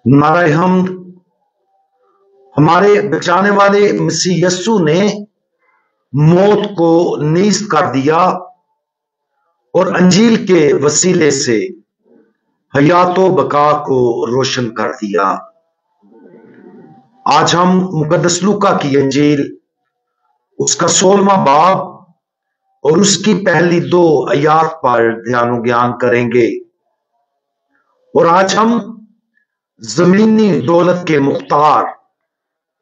नारे हमद, हमारे बचाने वाले मसीह यस्सु ने मौत को नीस्त कर दिया और अंजील के वसीले से हयातो बका को रोशन कर दिया। आज हम मुकद्दस लूका की अंजील उसका 16वां बाब और उसकी पहली 2 आयात पर ध्यान ज्ञान करेंगे। और आज हम जमीनी दौलत के मुख्तार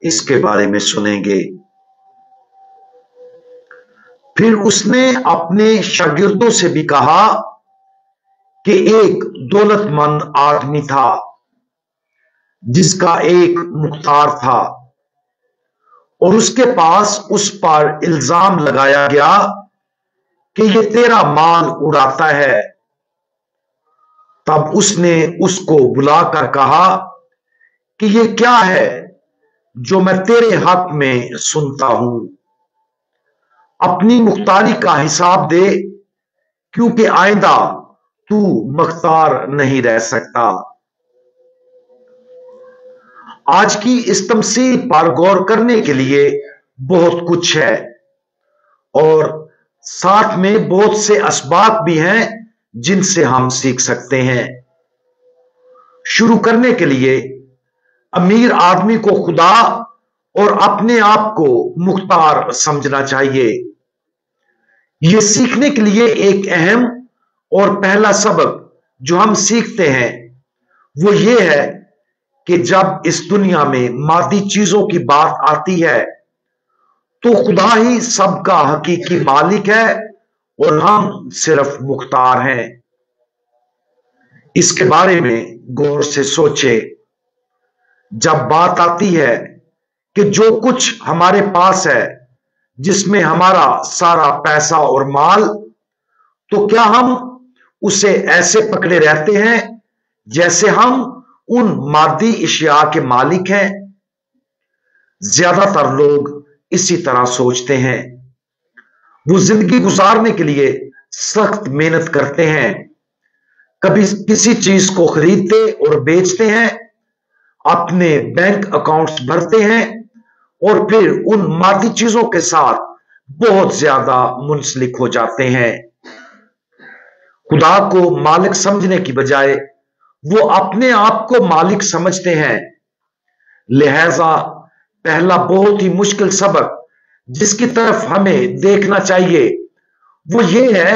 इसके बारे में सुनेंगे। फिर उसने अपने शागिर्दों से भी कहा कि एक दौलतमंद आदमी था जिसका एक मुख्तार था और उसके पास उस पर इल्जाम लगाया गया कि ये तेरा माल उड़ाता है। तब उसने उसको बुलाकर कहा कि ये क्या है जो मैं तेरे हक में सुनता हूं, अपनी मुख्तारी का हिसाब दे, क्योंकि आइंदा तू मुख्तार नहीं रह सकता। आज की इस तमसील पर गौर करने के लिए बहुत कुछ है और साथ में बहुत से असबाब भी हैं जिनसे हम सीख सकते हैं। शुरू करने के लिए अमीर आदमी को खुदा और अपने आप को मुख्तार समझना चाहिए। यह सीखने के लिए एक अहम और पहला सबक जो हम सीखते हैं वो ये है कि जब इस दुनिया में मादी चीजों की बात आती है तो खुदा ही सबका हकीकी मालिक है और हम सिर्फ मुख्तार हैं। इसके बारे में गौर से सोचे। जब बात आती है कि जो कुछ हमारे पास है, जिसमें हमारा सारा पैसा और माल, तो क्या हम उसे ऐसे पकड़े रहते हैं जैसे हम उन मादी इशिया के मालिक हैं? ज्यादातर लोग इसी तरह सोचते हैं। वो जिंदगी गुजारने के लिए सख्त मेहनत करते हैं, कभी किसी चीज को खरीदते और बेचते हैं, अपने बैंक अकाउंट्स भरते हैं और फिर उन मादी चीजों के साथ बहुत ज्यादा मुंसलिक हो जाते हैं। खुदा को मालिक समझने की बजाय वो अपने आप को मालिक समझते हैं। लिहाजा पहला बहुत ही मुश्किल सबक जिसकी तरफ हमें देखना चाहिए वो ये है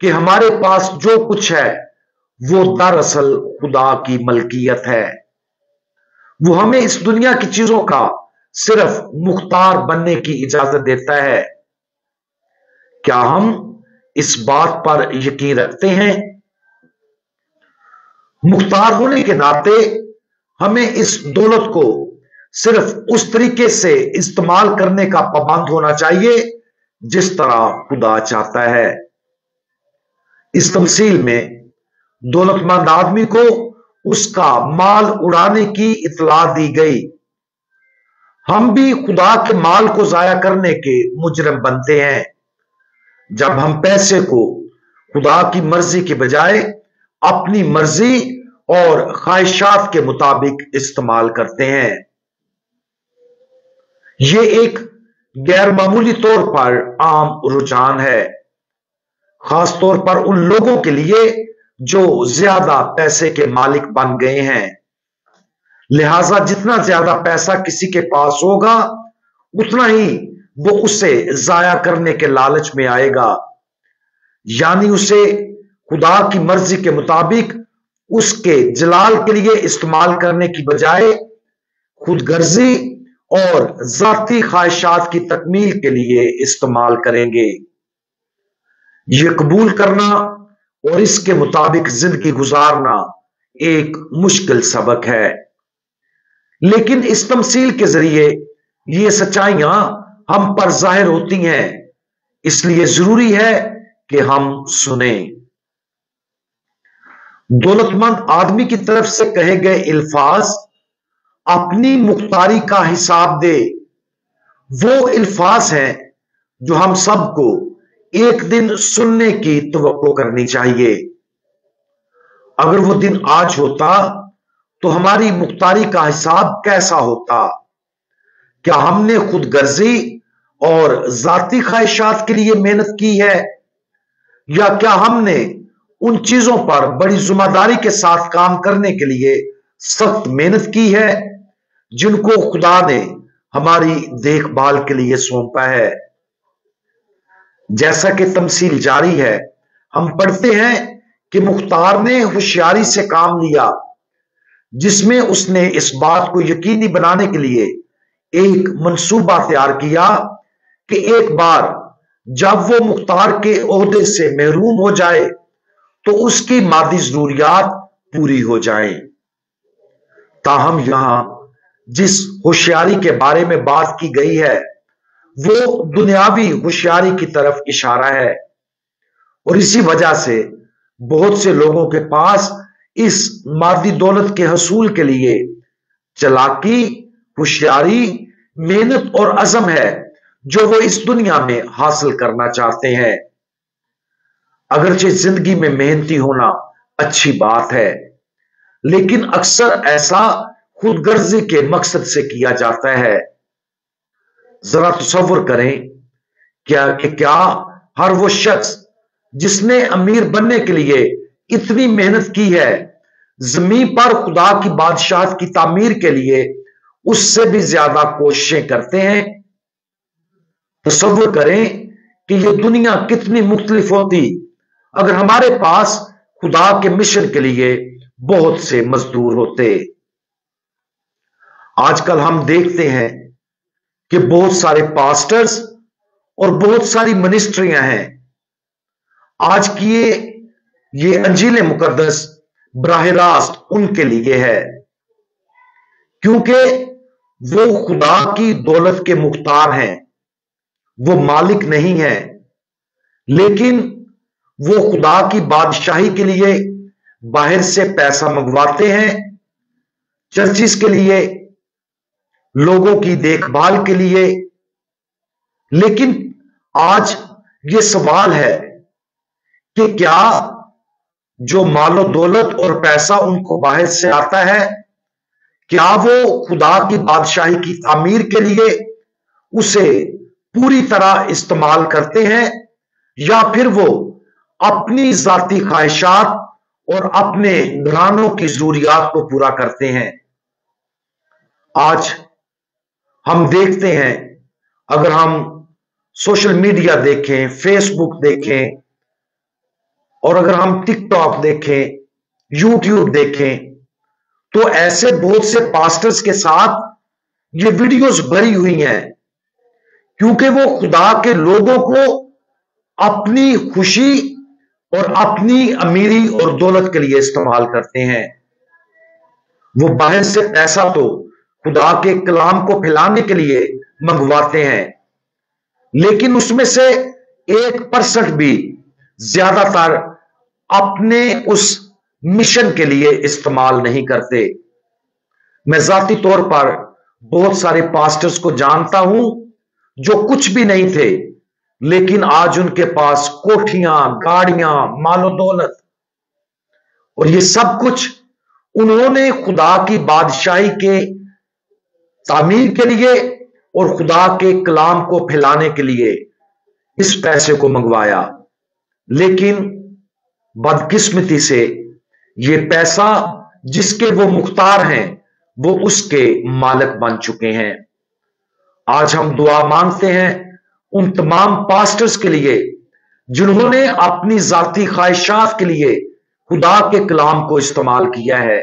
कि हमारे पास जो कुछ है वो दरअसल खुदा की मलकियत है। वो हमें इस दुनिया की चीजों का सिर्फ मुख्तार बनने की इजाजत देता है। क्या हम इस बात पर यकीन रखते हैं? मुख्तार होने के नाते हमें इस दौलत को सिर्फ उस तरीके से इस्तेमाल करने का पाबंद होना चाहिए जिस तरह खुदा चाहता है। इस तमसील में दौलतमंद आदमी को उसका माल उड़ाने की इतला दी गई। हम भी खुदा के माल को जाया करने के मुजरिम बनते हैं जब हम पैसे को खुदा की मर्जी के बजाय अपनी मर्जी और ख्वाहिशात के मुताबिक इस्तेमाल करते हैं। यह एक गैर मामूली तौर पर आम रुझान है, खास तौर पर उन लोगों के लिए जो ज्यादा पैसे के मालिक बन गए हैं। लिहाजा जितना ज्यादा पैसा किसी के पास होगा उतना ही वो उसे जाया करने के लालच में आएगा, यानी उसे खुदा की मर्जी के मुताबिक उसके जलाल के लिए इस्तेमाल करने की बजाय खुदगर्जी और जाती ख्वाहिशात की तकमील के लिए इस्तेमाल करेंगे। यह कबूल करना और इसके मुताबिक जिंदगी गुजारना एक मुश्किल सबक है, लेकिन इस तमसील के जरिए ये सच्चाइयां हम पर जाहिर होती हैं, इसलिए जरूरी है कि हम सुने। दौलतमंद आदमी की तरफ से कहे गए इल्फाज अपनी मुख्तारी का हिसाब दे, वो इल्फाज हैं जो हम सबको एक दिन सुनने की तवक्को करनी चाहिए। अगर वो दिन आज होता तो हमारी मुख्तारी का हिसाब कैसा होता? क्या हमने खुद गर्जी और जाती ख्वाहिशात के लिए मेहनत की है, या क्या हमने उन चीजों पर बड़ी जिम्मेदारी के साथ काम करने के लिए सख्त मेहनत की है जिनको खुदा ने हमारी देखभाल के लिए सौंपा है? जैसा कि तमसील जारी है, हम पढ़ते हैं कि मुख्तार ने होशियारी से काम लिया, जिसमें उसने इस बात को यकीनी बनाने के लिए एक मंसूबा तैयार किया कि एक बार जब वो मुख्तार के ओहदे से महरूम हो जाए तो उसकी मादी जरूरियात पूरी हो जाएं। ताहम यहां जिस होशियारी के बारे में बात की गई है वो दुनियावी होशियारी की तरफ इशारा है, और इसी वजह से बहुत से लोगों के पास इस मादी दौलत के हसूल के लिए चालाकी, होशियारी, मेहनत और अज़म है जो वो इस दुनिया में हासिल करना चाहते हैं। अगरचे जिंदगी में मेहनती होना अच्छी बात है, लेकिन अक्सर ऐसा खुदगर्जी के मकसद से किया जाता है। जरा तसव्वुर करें क्या हर वो शख्स जिसने अमीर बनने के लिए इतनी मेहनत की है, जमीन पर खुदा की बादशाहत की तामीर के लिए उससे भी ज्यादा कोशिशें करते हैं? तसव्वुर करें कि ये दुनिया कितनी मुख्तलिफ होती अगर हमारे पास खुदा के मिशन के लिए बहुत से मजदूर होते। आजकल हम देखते हैं कि बहुत सारे पास्टर्स और बहुत सारी मिनिस्ट्रियां हैं। आज की ये अंजील मुकद्दस बराह रास्त उनके लिए है, क्योंकि वो खुदा की दौलत के मुख्तार हैं, वो मालिक नहीं है, लेकिन वो खुदा की बादशाही के लिए बाहर से पैसा मंगवाते हैं, चर्चिस के लिए, लोगों की देखभाल के लिए। लेकिन आज ये सवाल है कि क्या जो मालो दौलत और पैसा उनको बाहर से आता है, क्या वो खुदा की बादशाही की तामीर के लिए उसे पूरी तरह इस्तेमाल करते हैं, या फिर वो अपनी जाती ख्वाहिशात और अपने घरानों की जरूरियात को पूरा करते हैं? आज हम देखते हैं, अगर हम सोशल मीडिया देखें, फेसबुक देखें, और अगर हम टिकटॉक देखें, यूट्यूब देखें, तो ऐसे बहुत से पास्टर्स के साथ ये वीडियोस भरी हुई हैं, क्योंकि वो खुदा के लोगों को अपनी खुशी और अपनी अमीरी और दौलत के लिए इस्तेमाल करते हैं। वो बाहर से पैसा तो खुदा के कलाम को फैलाने के लिए मंगवाते हैं, लेकिन उसमें से 1% भी ज्यादातर अपने उस मिशन के लिए इस्तेमाल नहीं करते। मैं जाती तौर पर बहुत सारे पास्टर्स को जानता हूं जो कुछ भी नहीं थे, लेकिन आज उनके पास कोठियां, गाड़ियां, मालो दौलत, और ये सब कुछ उन्होंने खुदा की बादशाही के तामीर के लिए और खुदा के कलाम को फैलाने के लिए इस पैसे को मंगवाया। लेकिन बदकिस्मती से ये पैसा जिसके वो मुख्तार हैं, वो उसके मालिक बन चुके हैं। आज हम दुआ मांगते हैं उन तमाम पास्टर्स के लिए जिन्होंने अपनी जाती ख्वाहिशात के लिए खुदा के कलाम को इस्तेमाल किया है,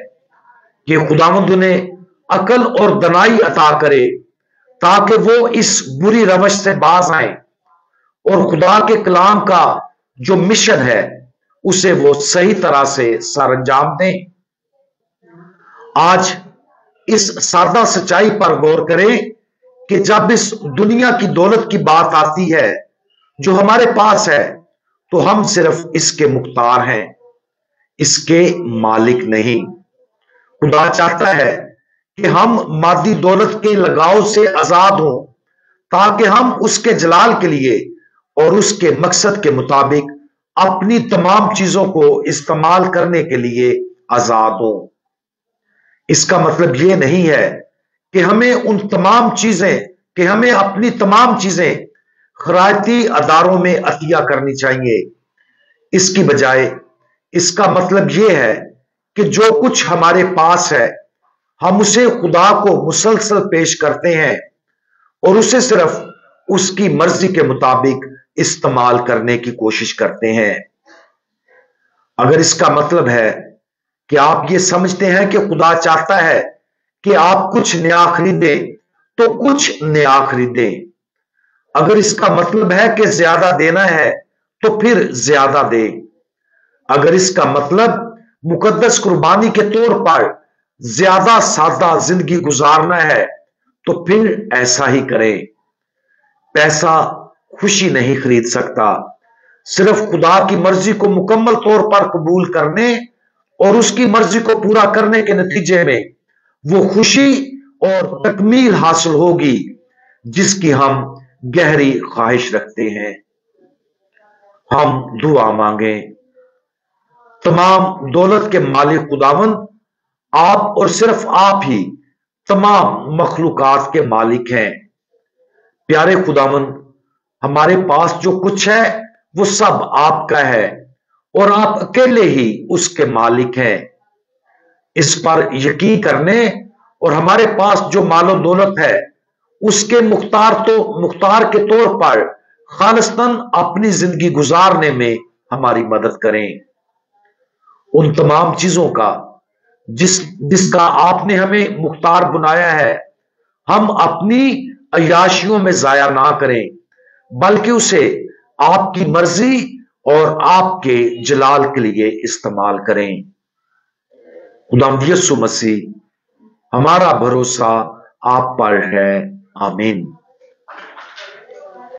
कि खुदावंद उन्हें अकल और दनाई अता करे ताकि वो इस बुरी रवश से बाज आए और खुदा के कलाम का जो मिशन है उसे वो सही तरह से सरअंजाम दें। आज इस सादा सच्चाई पर गौर करें कि जब इस दुनिया की दौलत की बात आती है जो हमारे पास है, तो हम सिर्फ इसके मुख्तार हैं, इसके मालिक नहीं। खुदा चाहता है कि हम मादी दौलत के लगाव से आजाद हों, ताकि हम उसके जलाल के लिए और उसके मकसद के मुताबिक अपनी तमाम चीजों को इस्तेमाल करने के लिए आजाद हो। इसका मतलब यह नहीं है कि हमें अपनी तमाम चीजें खैराती अदारों में अतिया करनी चाहिए। इसकी बजाय इसका मतलब यह है कि जो कुछ हमारे पास है हम उसे खुदा को मुसलसल पेश करते हैं और उसे सिर्फ उसकी मर्जी के मुताबिक इस्तेमाल करने की कोशिश करते हैं। अगर इसका मतलब है कि आप ये समझते हैं कि खुदा चाहता है कि आप कुछ नया खरीदें तो कुछ नया खरीदें। अगर इसका मतलब है कि ज्यादा देना है तो फिर ज्यादा दे। अगर इसका मतलब मुकद्दस कुर्बानी के तौर पर ज्यादा सादा जिंदगी गुजारना है तो फिर ऐसा ही करें। पैसा खुशी नहीं खरीद सकता। सिर्फ खुदा की मर्जी को मुकम्मल तौर पर कबूल करने और उसकी मर्जी को पूरा करने के नतीजे में वो खुशी और तकमील हासिल होगी जिसकी हम गहरी ख्वाहिश रखते हैं। हम दुआ मांगे। तमाम दौलत के मालिक खुदावंद, आप और सिर्फ आप ही तमाम मखलूकात के मालिक हैं। प्यारे खुदावंद, हमारे पास जो कुछ है वो सब आपका है और आप अकेले ही उसके मालिक हैं। इस पर यकीन करने और हमारे पास जो मालो दौलत है उसके मुख्तार के तौर पर खालिस्तन अपनी जिंदगी गुजारने में हमारी मदद करें। उन तमाम चीजों का जिसका आपने हमें मुख्तार बनाया है हम अपनी अय्याशियों में जाया ना करें, बल्कि उसे आपकी मर्जी और आपके जलाल के लिए इस्तेमाल करें। खुदावंद यीशु मसीह, हमारा भरोसा आप पर है। आमीन।